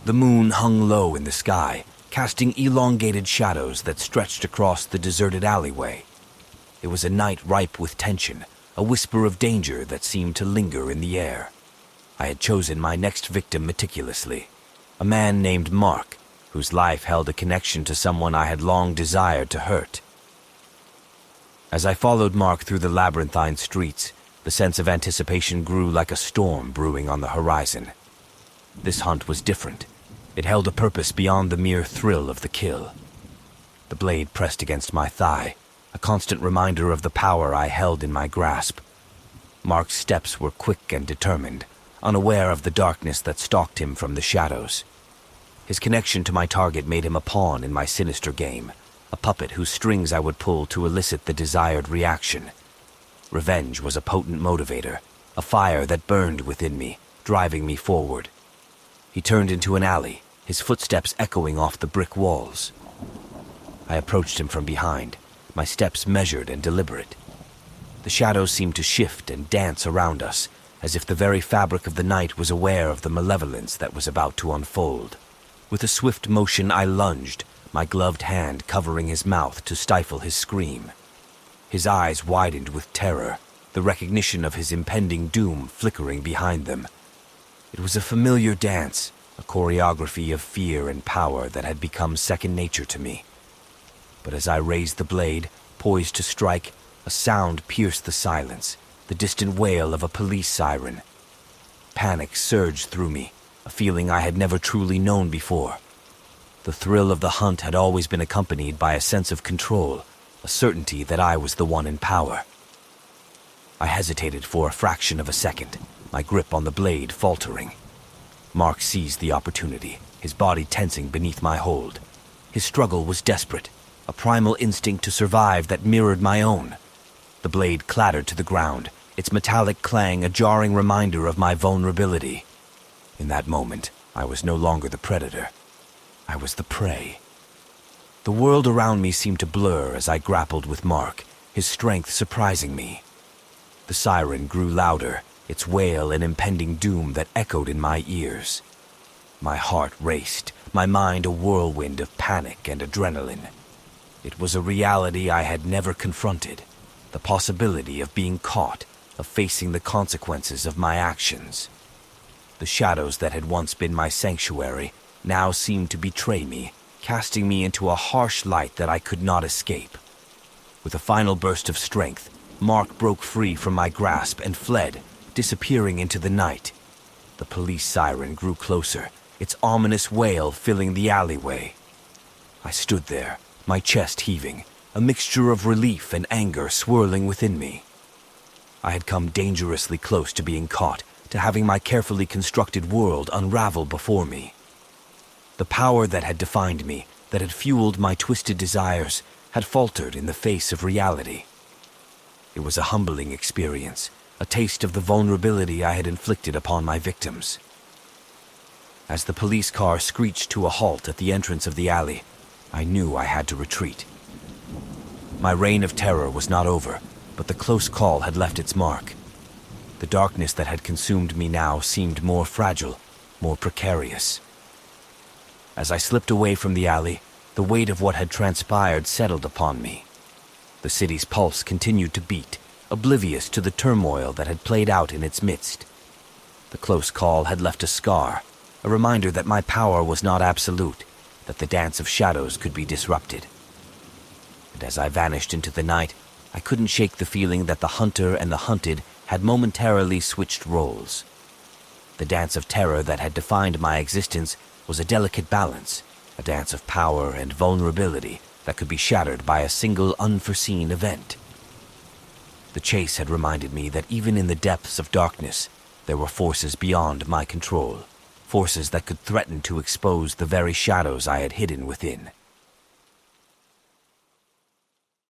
The moon hung low in the sky, casting elongated shadows that stretched across the deserted alleyway. It was a night ripe with tension, a whisper of danger that seemed to linger in the air. I had chosen my next victim meticulously, a man named Mark, whose life held a connection to someone I had long desired to hurt. As I followed Mark through the labyrinthine streets, the sense of anticipation grew like a storm brewing on the horizon. This hunt was different. It held a purpose beyond the mere thrill of the kill. The blade pressed against my thigh, a constant reminder of the power I held in my grasp. Mark's steps were quick and determined, unaware of the darkness that stalked him from the shadows. His connection to my target made him a pawn in my sinister game, a puppet whose strings I would pull to elicit the desired reaction. Revenge was a potent motivator, a fire that burned within me, driving me forward. He turned into an alley, his footsteps echoing off the brick walls. I approached him from behind, my steps measured and deliberate. The shadows seemed to shift and dance around us, as if the very fabric of the night was aware of the malevolence that was about to unfold. With a swift motion, I lunged, my gloved hand covering his mouth to stifle his scream. His eyes widened with terror, the recognition of his impending doom flickering behind them. It was a familiar dance, a choreography of fear and power that had become second nature to me. But as I raised the blade, poised to strike, a sound pierced the silence, the distant wail of a police siren. Panic surged through me, a feeling I had never truly known before. The thrill of the hunt had always been accompanied by a sense of control, a certainty that I was the one in power. I hesitated for a fraction of a second, my grip on the blade faltering. Mark seized the opportunity, his body tensing beneath my hold. His struggle was desperate, a primal instinct to survive that mirrored my own. The blade clattered to the ground, its metallic clang a jarring reminder of my vulnerability. In that moment, I was no longer the predator. I was the prey. The world around me seemed to blur as I grappled with Mark, his strength surprising me. The siren grew louder, its wail an impending doom that echoed in my ears. My heart raced, my mind a whirlwind of panic and adrenaline. It was a reality I had never confronted, the possibility of being caught, of facing the consequences of my actions. The shadows that had once been my sanctuary now seemed to betray me, casting me into a harsh light that I could not escape. With a final burst of strength, Mark broke free from my grasp and fled, disappearing into the night. The police siren grew closer, its ominous wail filling the alleyway. I stood there, my chest heaving, a mixture of relief and anger swirling within me. I had come dangerously close to being caught, to having my carefully constructed world unravel before me. The power that had defined me, that had fueled my twisted desires, had faltered in the face of reality. It was a humbling experience, a taste of the vulnerability I had inflicted upon my victims. As the police car screeched to a halt at the entrance of the alley, I knew I had to retreat. My reign of terror was not over, but the close call had left its mark. The darkness that had consumed me now seemed more fragile, more precarious. As I slipped away from the alley, the weight of what had transpired settled upon me. The city's pulse continued to beat, oblivious to the turmoil that had played out in its midst. The close call had left a scar, a reminder that my power was not absolute, that the dance of shadows could be disrupted. And as I vanished into the night, I couldn't shake the feeling that the hunter and the hunted had momentarily switched roles. The dance of terror that had defined my existence was a delicate balance, a dance of power and vulnerability that could be shattered by a single unforeseen event. The chase had reminded me that even in the depths of darkness, there were forces beyond my control, forces that could threaten to expose the very shadows I had hidden within.